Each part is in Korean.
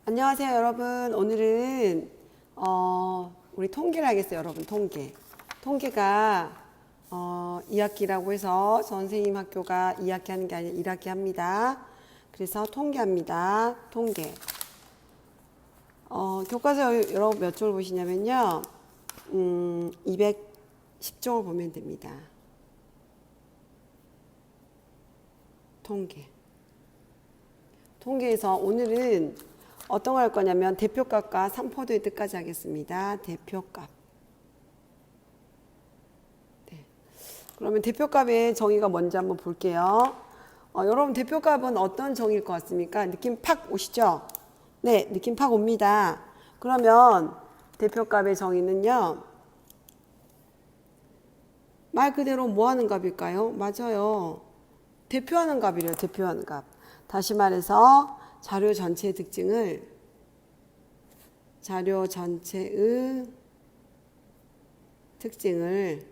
안녕하세요, 여러분. 오늘은 우리 통계를 하겠어요, 여러분. 통계가 2학기라고 해서 선생님 학교가 2학기 하는 게 아니라 1학기 합니다. 그래서 통계합니다. 통계. 교과서 여러분 몇 쪽을 보시냐면요. 210쪽을 보면 됩니다. 통계에서 오늘은 어떤 걸 할 거냐면 대표값과 상포도의 뜻까지 하겠습니다. 대표값. 네. 그러면 대표값의 정의가 뭔지 한번 볼게요. 여러분 대표값은 어떤 정의일 것 같습니까? 느낌 팍 오시죠? 네, 느낌 팍 옵니다. 그러면 대표값의 정의는요. 말 그대로 뭐 하는 값일까요? 맞아요. 대표하는 값이래요. 대표하는 값. 다시 말해서 자료 전체의 특징을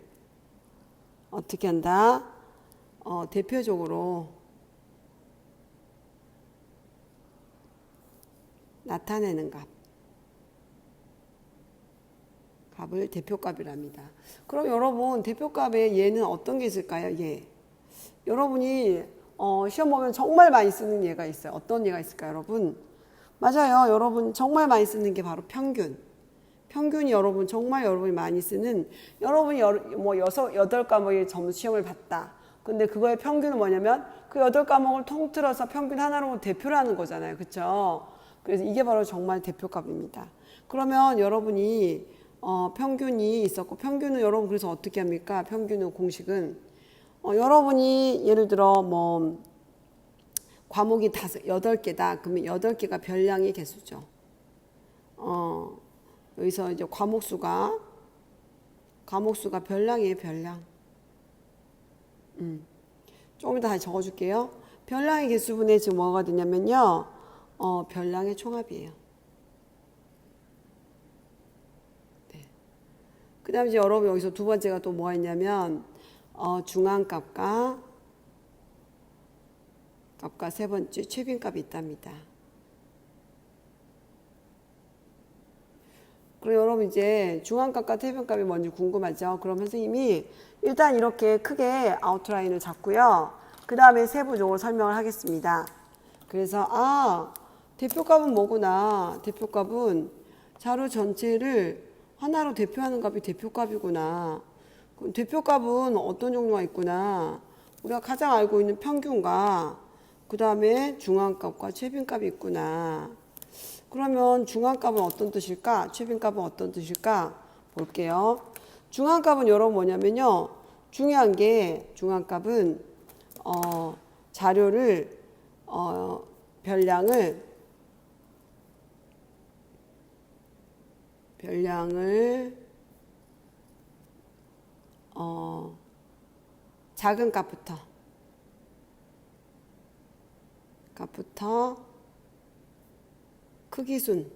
어떻게 한다? 대표적으로 나타내는 값을 대표값이랍니다. 그럼 여러분 대표값에 얘는 어떤 게 있을까요? 얘. 여러분이 시험 보면 정말 많이 쓰는 예가 있어요. 어떤 예가 있을까요, 여러분? 맞아요. 여러분 정말 많이 쓰는 게 바로 평균. 평균이 여러분 정말 여러분이 많이 쓰는 여러분이 뭐 8과목의 점수 시험을 봤다. 근데 그거의 평균은 뭐냐면 그 8과목을 통틀어서 평균 하나로 대표를 하는 거잖아요. 그렇죠? 그래서 이게 바로 정말 대표값입니다. 그러면 여러분이 평균이 있었고 평균은 여러분 그래서 어떻게 합니까? 평균의 공식은 여러분이 예를 들어 뭐 과목이 8개다. 그러면 8개가 별량의 개수죠. 여기서 이제 과목수가 별량이에요, 별량. 조금 이따 다시 적어줄게요. 별량의 개수분의 지금 뭐가 되냐면요. 별량의 총합이에요. 네. 그 다음에 이제 여러분 여기서 두 번째가 또 뭐가 있냐면 중앙값과 세 번째 최빈값이 있답니다. 그럼 여러분 이제 중앙값과 최빈값이 뭔지 궁금하죠? 그럼 선생님이 일단 이렇게 크게 아웃라인을 잡고요. 그 다음에 세부적으로 설명을 하겠습니다. 그래서 대표값은 뭐구나. 대표값은 자료 전체를 하나로 대표하는 값이 대표값이구나. 그럼 대표값은 어떤 종류가 있구나. 우리가 가장 알고 있는 평균과 그 다음에 중앙값과 최빈값이 있구나. 그러면 중앙값은 어떤 뜻일까? 최빈값은 어떤 뜻일까? 볼게요. 중앙값은 여러분 뭐냐면요. 중요한 게 중앙값은 자료를 별량을 작은 값부터 크기 순으로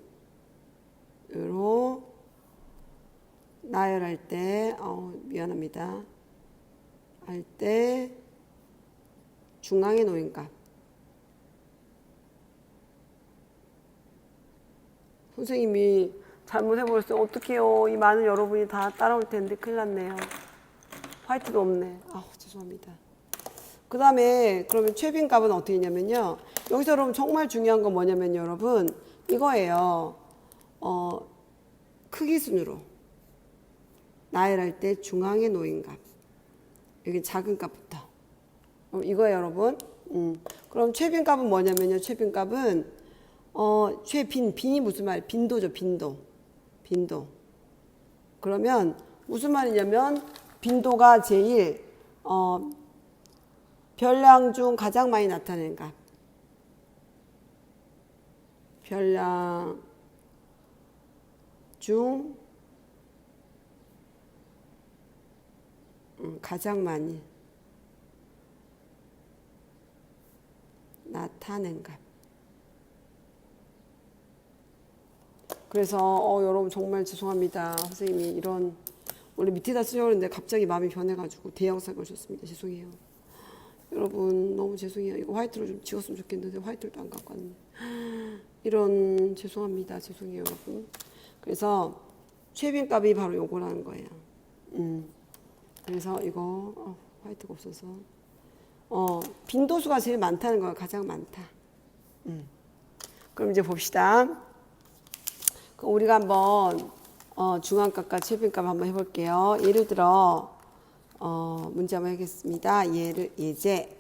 나열할 때 미안합니다. 할 때 중앙에 놓인 값. 선생님이 잘못해버렸어요. 어떡해요. 이 많은 여러분이 다 따라올 텐데 큰일 났네요. 화이트도 없네. 죄송합니다. 그 다음에 그러면 최빈값은 어떻게 했냐면요. 여기서 여러분 정말 중요한 건 뭐냐면 여러분 이거예요. 크기 순으로 나열할 때 중앙에 놓인 값. 여기 작은 값부터. 이거예요, 여러분. 그럼 최빈값은 뭐냐면요. 최빈값은 빈이 무슨 말이에요? 빈도죠, 빈도. 그러면 무슨 말이냐면 빈도가 제일 별량 중 가장 많이 나타내는 값. 별량 중 가장 많이 나타낸 값. 그래서 여러분 정말 죄송합니다. 선생님이 이런 원래 밑에다 쓰려고 했는데 갑자기 마음이 변해가지고 대형사고 오셨습니다. 죄송해요. 여러분 너무 죄송해요. 이거 화이트로 좀 지웠으면 좋겠는데 화이트도 안 갖고 왔네. 이런 죄송합니다. 죄송해요, 여러분. 그래서 최빈값이 바로 요거라는 거예요. 그래서 이거 화이트가 없어서 빈도수가 제일 많다는 거예요. 가장 많다. 그럼 이제 봅시다. 그럼 우리가 한번 중앙값과 최빈값 한번 해볼게요. 예를 들어 문제 한번 하겠습니다. 예제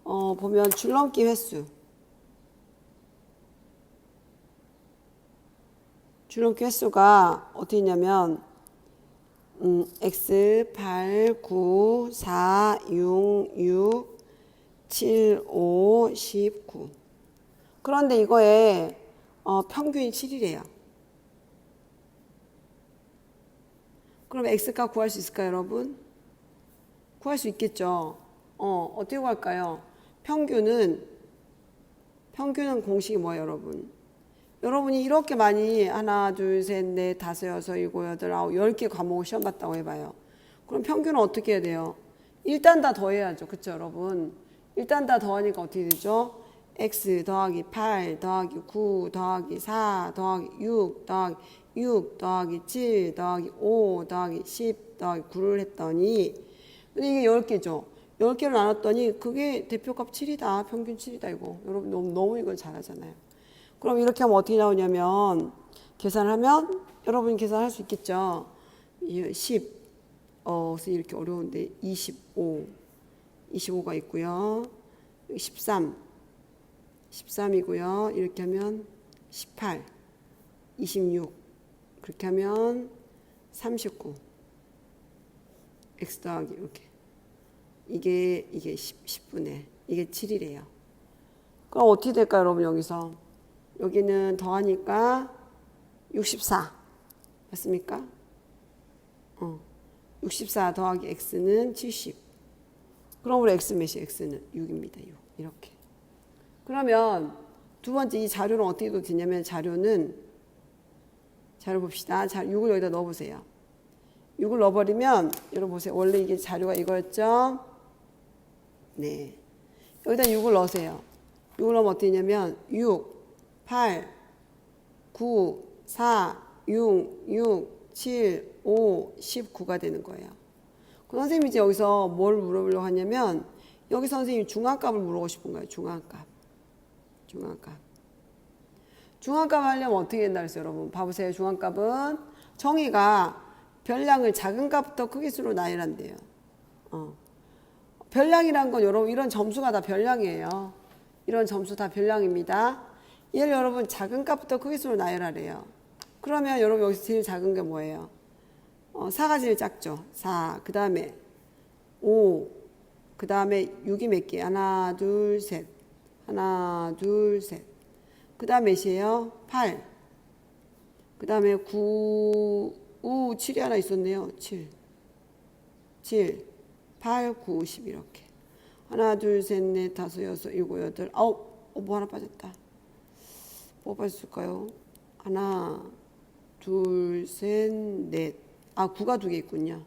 보면 줄넘기 횟수. 줄넘기 횟수가 어떻게 있냐면 x 8, 9, 4, 6, 6, 7, 5, 19. 그런데 이거에 평균이 7이래요. 그럼 x값 구할 수 있을까요, 여러분? 구할 수 있겠죠. 어떻게 구할까요? 평균은 공식이 뭐예요, 여러분? 여러분이 이렇게 많이 하나, 둘, 셋, 넷, 다섯, 여섯, 일곱, 여덟, 아홉, 10개 과목을 시험 봤다고 해봐요. 그럼 평균은 어떻게 해야 돼요? 일단 다 더해야죠. 그쵸, 여러분? 일단 다 더하니까 어떻게 되죠? x 더하기 8 더하기 9 더하기 4 더하기 6 더하기 6 더하기 7 더하기 5 더하기 10 더하기 9를 했더니 근데 이게 10개죠. 10개를 나눴더니 그게 대표값 7이다. 평균 7이다 이거. 여러분 너무 이걸 잘하잖아요. 그럼 이렇게 하면 어떻게 나오냐면 계산하면 여러분이 계산할 수 있겠죠. 10 그래서 이렇게 어려운데 25가 있고요. 13이고요. 이렇게 하면 18 26 그렇게 하면 39 x 더하기 이렇게 이게 10분의 이게 7이래요. 그럼 어떻게 될까요, 여러분? 여기는 더하니까 64 맞습니까? 64 더하기 x는 70. 그럼 우리 x 몇이 x는 6입니다. 6 이렇게. 그러면 두 번째 이 자료는 어떻게 도 되냐면 자료 봅시다. 6을 여기다 넣어보세요. 6을 넣어버리면 여러분 보세요. 원래 이게 자료가 이거였죠? 네. 여기다 6을 넣으세요. 6을 넣으면 어떻게 되냐면 6, 8, 9, 4, 6, 7, 5, 19가 되는 거예요. 그 선생님이 이제 여기서 뭘 물어보려고 하냐면 여기 선생님이 중앙값을 물어보고 싶은 거예요. 중앙값 하려면 어떻게 된다 그랬어요, 여러분? 봐보세요. 중앙값은 정의가 별량을 작은 값부터 크기 수로 나열한대요. 별량이란 건 여러분 이런 점수가 다 별량이에요. 이런 점수 다 별량입니다. 얘를 여러분 작은 값부터 크기 수로 나열하래요. 그러면 여러분 여기서 제일 작은 게 뭐예요? 4가 제일 작죠. 4, 그 다음에 5, 그 다음에 6이 몇 개? 하나, 둘, 셋. 그 다음 몇이에요? 8. 그 다음에 9, 7이 하나 있었네요. 7, 8, 9, 10 이렇게. 하나, 둘, 셋, 넷, 다섯, 여섯, 일곱, 여덟, 아홉. 뭐 하나 빠졌다. 뭐 빠졌을까요? 하나, 둘, 셋, 넷. 9가 2개 있군요.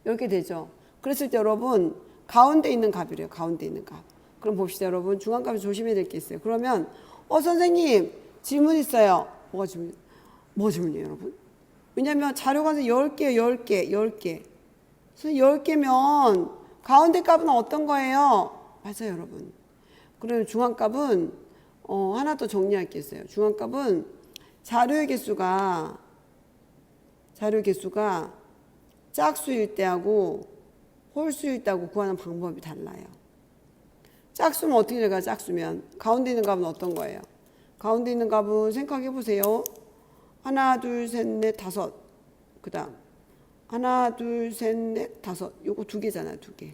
이렇게 되죠. 그랬을 때 여러분 가운데 있는 값이래요. 가운데 있는 값. 그럼 봅시다, 여러분. 중앙값을 조심해야 될 게 있어요. 그러면 선생님 질문 있어요. 뭐가 질문이에요, 여러분? 왜냐면 자료가 10개. 그래서 10개면 가운데 값은 어떤 거예요? 맞아요, 여러분. 그리고 중앙값은 하나 더 정리할 게 있어요. 중앙값은 자료의 개수가 짝수일 때하고 홀수일 때하고 구하는 방법이 달라요. 짝수는 어떻게 될까요? 짝수면 가운데 있는 값은 어떤 거예요? 가운데 있는 값은 생각해 보세요. 하나, 둘, 셋, 넷, 다섯. 그 다음 하나, 둘, 셋, 넷, 다섯. 요거 2개잖아요. 2개.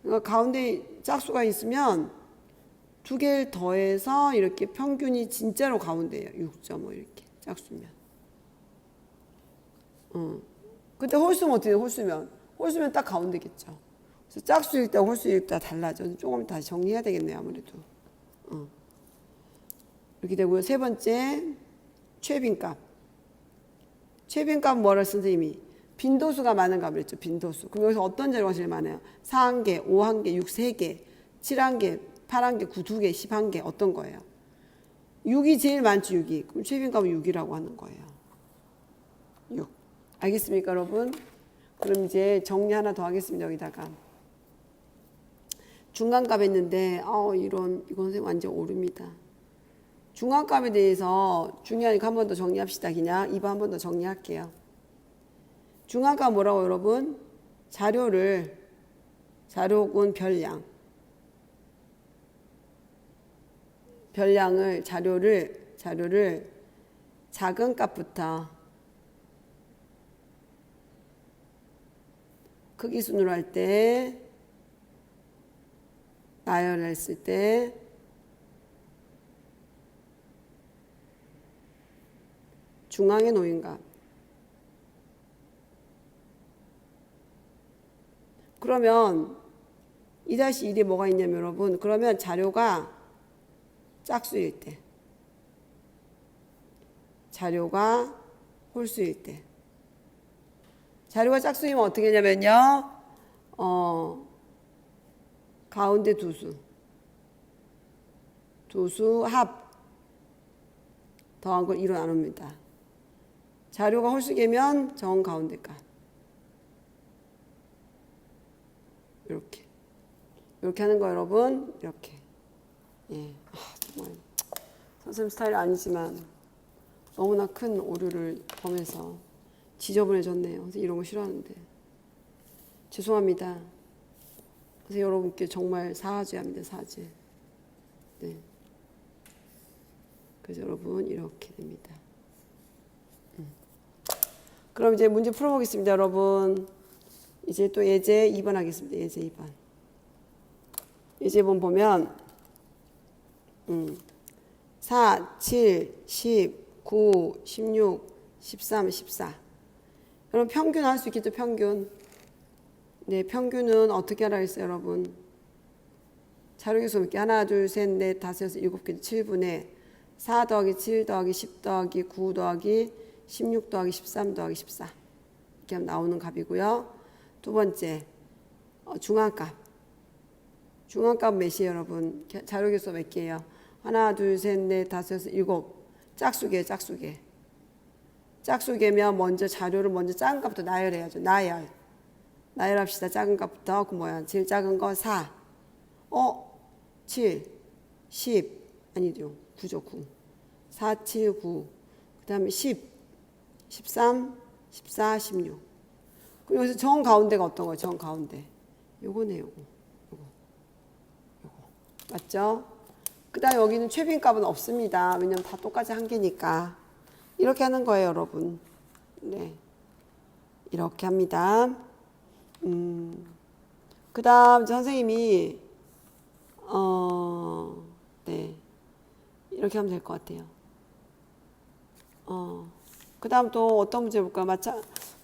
그러니까 가운데 짝수가 있으면 2개를 더해서 이렇게 평균이 진짜로 가운데예요. 6.5 이렇게 짝수면. 근데 홀수면 어떻게 돼요? 홀수면 딱 가운데겠죠. 그래서 짝수일 때 홀수일 때 달라져. 조금 다시 정리해야 되겠네요. 아무래도. 이렇게 되고요. 세 번째 최빈값. 최빈값 뭐라 선생님이? 빈도수가 많은가 그랬죠. 빈도수. 그럼 여기서 어떤 자료가 제일 많아요? 4 1개, 5 1개, 6 3개, 7 1개, 8 1개, 9 2개, 10 1개 어떤 거예요? 6이 제일 많죠. 6이. 그럼 최빈값은 6이라고 하는 거예요. 6. 알겠습니까 여러분? 그럼 이제 정리 하나 더 하겠습니다. 여기다가 중간값 했는데 이건 선생님 완전 오릅니다. 중간값에 대해서 중요하니까 한 번 더 정리합시다. 그냥 2번 한 번 더 정리할게요. 중간값 뭐라고 여러분? 자료군 별량을 자료를 작은 값부터 크기 순으로 할 때 나열을 했을 때 중앙에 놓인 값. 그러면 2-1이 뭐가 있냐면 여러분, 그러면 자료가 짝수일 때, 자료가 홀수일 때, 자료가 짝수이면 어떻게 하냐면요, 가운데 두수 합 더한 걸 2로 나눕니다. 자료가 홀수개면 정 가운데 값. 이렇게 하는 거 여러분. 이렇게. 예. 정말 선생님 스타일 아니지만 너무나 큰 오류를 범해서 지저분해졌네요. 그래서 이런 거 싫어하는데 죄송합니다. 그래서 여러분께 정말 사죄합니다. 사죄. 네. 그래서 여러분 이렇게 됩니다. 그럼 이제 문제 풀어보겠습니다. 여러분 이제 또 예제 2번 하겠습니다. 예제 2번. 예제본 보면 4, 7, 10, 9, 16, 13, 14. 여러분 평균 할 수 있겠죠? 평균. 네, 평균은 어떻게 하라 했어요, 여러분? 자료계수 몇개? 하나, 둘, 셋, 넷, 다섯, 여섯, 일곱 개, 7분의 4 더하기 7 더하기 10 더하기 9 더하기 16 더하기 13 더하기 14. 이렇게 하면 나오는 값이고요. 두 번째, 중앙값. 중앙값 몇이에요, 여러분? 자료계수 몇 개예요? 하나, 둘, 셋, 넷, 다섯, 여섯, 일곱. 짝수개예요, 짝수개. 짝수개면 먼저 자료를 먼저 작은 값부터 나열해야죠. 나열합시다. 작은 값부터. 그 뭐야? 제일 작은 거 4. 7, 10. 아니죠. 9죠, 9. 4, 7, 9. 그 다음에 10, 13, 14, 16. 그럼 여기서 정 가운데가 어떤 거예요? 정 가운데. 요거네, 요거. 맞죠? 그 다음 여기는 최빈값은 없습니다. 왜냐면 다 똑같이 한 개니까. 이렇게 하는 거예요, 여러분. 네. 이렇게 합니다. 그 다음 선생님이, 네. 이렇게 하면 될 것 같아요. 그 다음 또 어떤 문제 볼까요?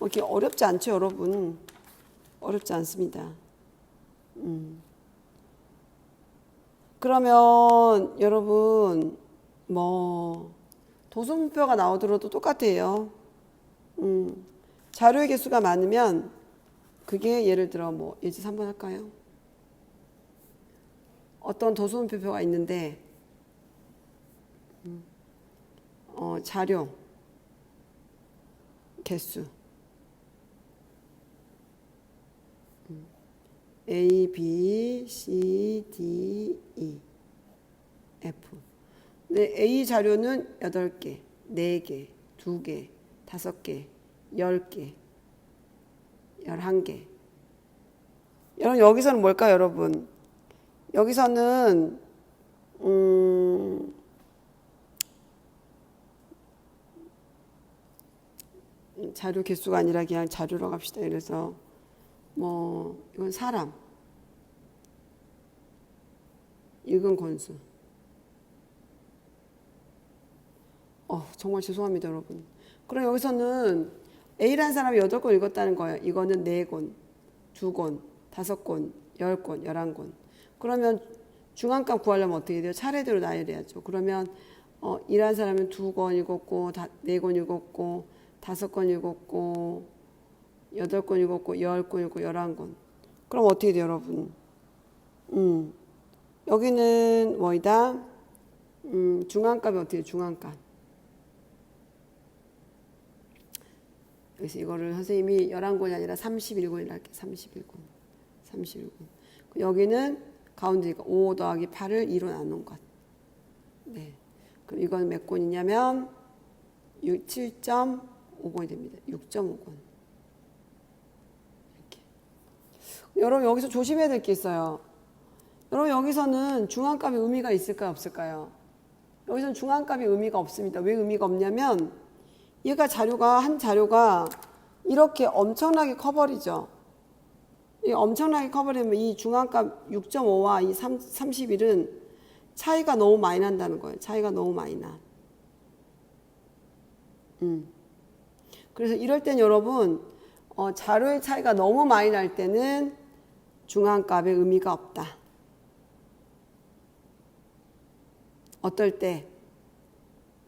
이렇게 어렵지 않죠, 여러분? 어렵지 않습니다. 그러면 여러분 도수분표가 나오더라도 똑같아요. 자료의 개수가 많으면 그게 예를 들어 예제 3번 할까요? 어떤 도수분표가 있는데 자료 개수 A, B, C, D, E, F. 네, A 자료는 8개, 4개, 2개, 5개, 10개, 11개. 여러분 여기서는 뭘까요, 여러분? 여기서는 자료 개수가 아니라 그냥 자료로 갑시다. 그래서 이건 사람, 읽은 권수. 정말 죄송합니다, 여러분. 그럼 여기서는 A라는 사람이 8권 읽었다는 거예요. 이거는 4권, 2권, 5권, 10권, 11권. 그러면 중앙값 구하려면 어떻게 돼요? 차례대로 나열해야죠. 그러면 일한 사람은 2권 읽었고, 4권 읽었고, 5권 읽었고, 8권 읽었고 10권 읽고 11권. 그럼 어떻게 돼요, 여러분? 여기는 뭐이다? 중앙값이 어떻게 돼요? 중앙값. 그래서 이거를 선생님이 11권이 아니라 31권이라 할게요. 31권. 여기는 가운데가 5 더하기 8을 2로 나눈 것. 네. 그럼 이건 몇 권이냐면 7.5권이 됩니다. 6.5권. 이렇게. 여러분 여기서 조심해야 될 게 있어요. 여러분 여기서는 중앙값이 의미가 있을까요? 없을까요? 여기서는 중앙값이 의미가 없습니다. 왜 의미가 없냐면 얘가 한 자료가 이렇게 엄청나게 커버리죠. 이 엄청나게 커버리면 이 중앙값 6.5와 이 31은 차이가 너무 많이 난다는 거예요. 차이가 너무 많이 나. 그래서 이럴 땐 여러분 자료의 차이가 너무 많이 날 때는 중앙값의 의미가 없다. 어떨 때?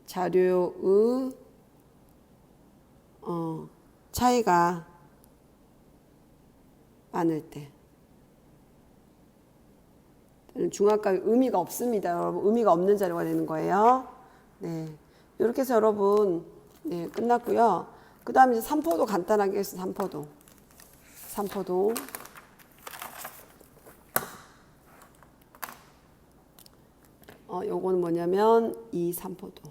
자료의 차이가 많을 때. 중앙값이 의미가 없습니다. 여러분 의미가 없는 자료가 되는 거예요. 네, 이렇게 해서 여러분 네 끝났고요. 그 다음에 이제 3포도 간단하게 해서 3포도. 요거는 뭐냐면 이 3포도.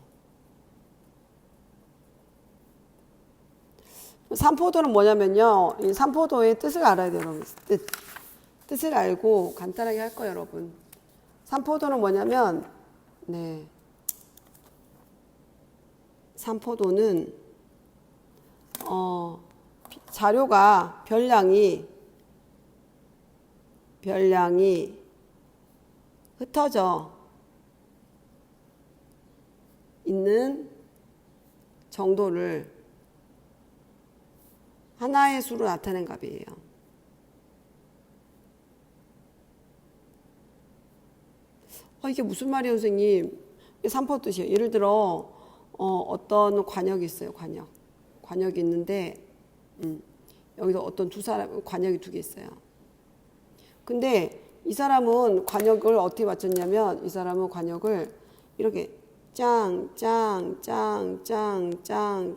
3포도는 뭐냐면요. 이 3포도의 뜻을 알아야 돼요, 여러분. 뜻을 알고 간단하게 할 거예요, 여러분. 3포도는 뭐냐면, 네. 3포도는, 자료가, 별량이 흩어져 있는 정도를 하나의 수로 나타낸 값이에요. 이게 무슨 말이에요, 선생님? 이게 3포 뜻이에요. 예를 들어 어떤 관역이 있어요. 관역이 있는데 여기서 어떤 두 사람 관역이 2개 있어요. 근데 이 사람은 관역을 어떻게 맞췄냐면 이 사람은 관역을 이렇게 짱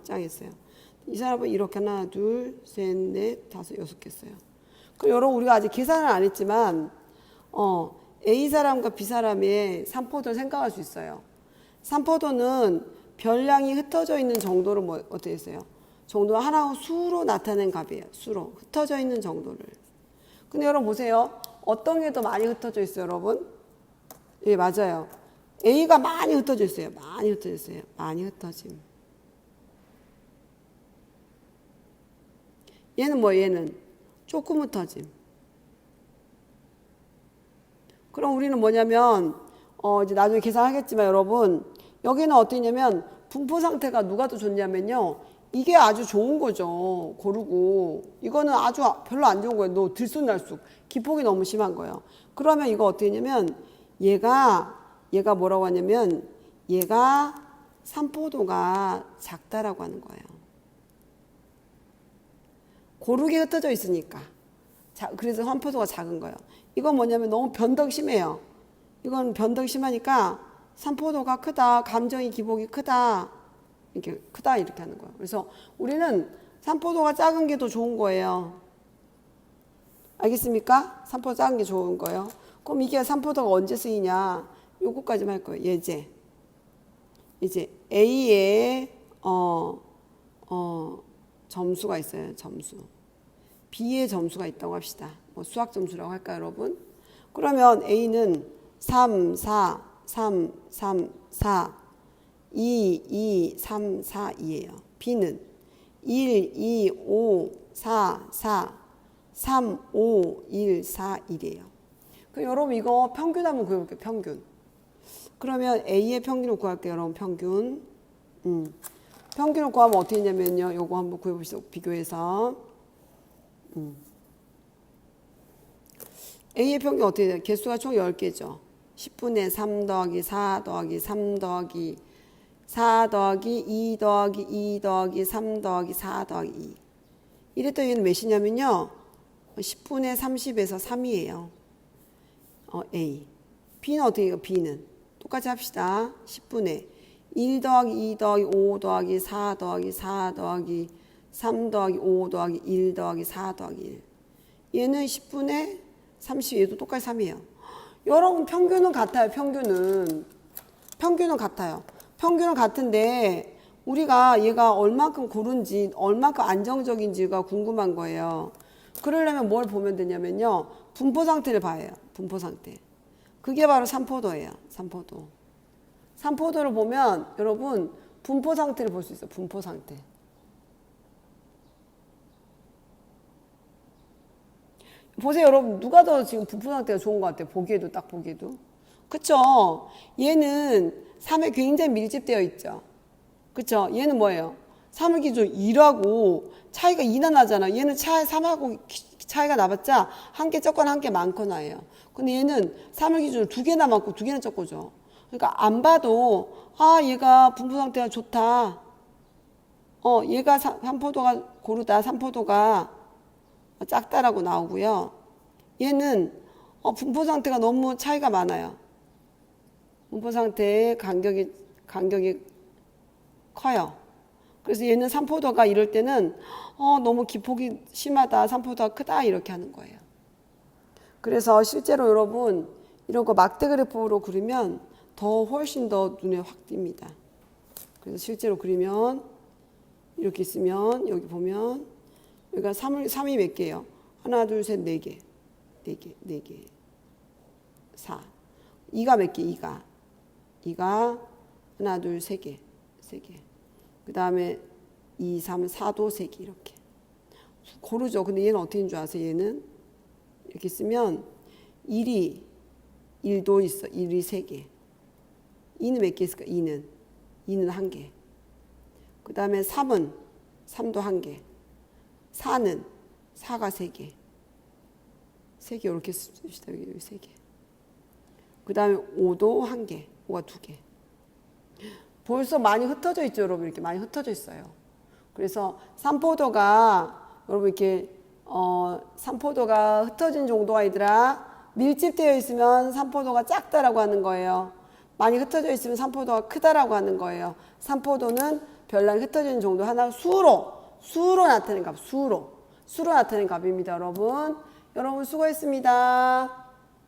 했어요. 이 사람은 이렇게 하나, 둘, 셋, 넷, 다섯, 6개 했어요. 그럼 여러분 우리가 아직 계산을 안 했지만 A 사람과 B 사람의 3포도를 생각할 수 있어요. 3포도는 별량이 흩어져 있는 정도를 어떻게 했어요? 정도 하나의 수로 나타낸 값이에요. 수로 흩어져 있는 정도를. 근데 여러분 보세요. 어떤 게 더 많이 흩어져 있어요, 여러분? 예, 맞아요. A가 많이 흩어져 있어요. 많이 흩어짐. 얘는 뭐예요? 얘는 조금 흩어짐. 그럼 우리는 뭐냐면 이제 나중에 계산하겠지만 여러분 여기는 어떠냐면 분포 상태가 누가 더 좋냐면요. 이게 아주 좋은 거죠. 고르고. 이거는 아주 별로 안 좋은 거예요. 너 들쑥날쑥. 기폭이 너무 심한 거예요. 그러면 이거 어떻게 했냐면 얘가 뭐라고 하냐면 얘가 3포도가 작다라고 하는 거예요. 고르게 흩어져 있으니까. 그래서 3포도가 작은 거예요. 이건 뭐냐면 너무 변덕 심해요. 이건 변덕 심하니까 3포도가 크다. 감정의 기복이 크다. 이렇게 크다 이렇게 하는 거예요. 그래서 우리는 3포도가 작은 게 더 좋은 거예요. 알겠습니까? 3포도 작은 게 좋은 거예요. 그럼 이게 3포도가 언제 쓰이냐? 요거까지만 할 거예요. 예제. 이제 A에 점수가 있어요. 점수. B의 점수가 있다고 합시다. 뭐 수학 점수라고 할까요, 여러분? 그러면 A는 3, 4, 3, 3, 4, 2, 2, 3, 4, 2예요. B는 1, 2, 5, 4, 4, 3, 5, 1, 4, 1이에요. 그럼 여러분 이거 평균 한번 구해볼게요. 평균. 그러면 A의 평균을 구할게요. 여러분 평균. 평균을 구하면 어떻게 했냐면요. 요거 한번 구해보시죠. 비교해서. A의 평균 어떻게 돼요? 개수가 총 10개죠. 10분의 3 더하기 4 더하기 3 더하기 4 더하기 2 더하기 2 더하기 3 더하기 4 더하기 2. 이랬더니 얘는 몇이냐면요. 10분의 30에서 3이에요. A. B는 어떻게 해요? B는. 똑같이 합시다. 10분의 1 더하기 2 더하기 5 더하기 4 더하기 4 더하기 3 더하기 5 더하기 1 더하기 4 더하기 1. 얘는 10분의 30, 얘도 똑같이 3이에요. 여러분 평균은 같아요. 평균은 같아요. 평균은 같은데 우리가 얘가 얼만큼 고른지 얼만큼 안정적인지가 궁금한 거예요. 그러려면 뭘 보면 되냐면요. 분포 상태를 봐야 해요. 분포 상태. 그게 바로 삼포도예요. 삼포도. 삼포도를 보면 여러분 분포 상태를 볼 수 있어요. 분포 상태. 보세요 여러분. 누가 더 지금 분포 상태가 좋은 것 같아요. 보기에도 딱 보기에도. 그쵸? 얘는 3에 굉장히 밀집되어 있죠. 그쵸? 얘는 뭐예요? 3을 기준 2라고 차이가 2나 나잖아. 얘는 3하고 차이가 나봤자 한 개 적거나 한 개 많거나예요. 근데 얘는 3을 기준으로 2개나 많고 2개나 적고죠. 그러니까 안 봐도 얘가 분포 상태가 좋다. 얘가 삼포도가 고르다. 삼포도가 작다라고 나오고요. 얘는 분포 상태가 너무 차이가 많아요. 분포 상태의 간격이 커요. 그래서 얘는 삼포도가 이럴 때는 너무 기폭이 심하다. 삼포도가 크다. 이렇게 하는 거예요. 그래서 실제로 여러분 이런 거 막대 그래프로 그리면 훨씬 더 눈에 확 띕니다. 그래서 실제로 그리면 이렇게 있으면 여기 보면 여기가 3이 몇 개예요? 하나, 둘, 셋, 4개. 4개. 4. 2가 몇 개? 2가 하나, 둘, 3개. 그 다음에 2, 3, 4도 3개 이렇게. 고르죠. 근데 얘는 어떻게 줄 아세요? 얘는 이렇게 쓰면 1도 있어. 1이 3개. 2는 몇 개 있을까? 2는 1개. 그 다음에 3도 1개. 4가 3개. 3개 이렇게 씁시다. 여기 3개. 그 다음에 5도 1개. 5가 2개. 벌써 많이 흩어져 있죠, 여러분. 이렇게 많이 흩어져 있어요. 그래서 삼포도가 여러분 이렇게 삼포도가 흩어진 정도가 아니라 밀집되어 있으면 삼포도가 작다라고 하는 거예요. 많이 흩어져 있으면 삼포도가 크다라고 하는 거예요. 삼포도는 별난 흩어진 정도 하나 수로 나타내는 값, 수로 나타내는 값입니다, 여러분. 여러분 수고했습니다.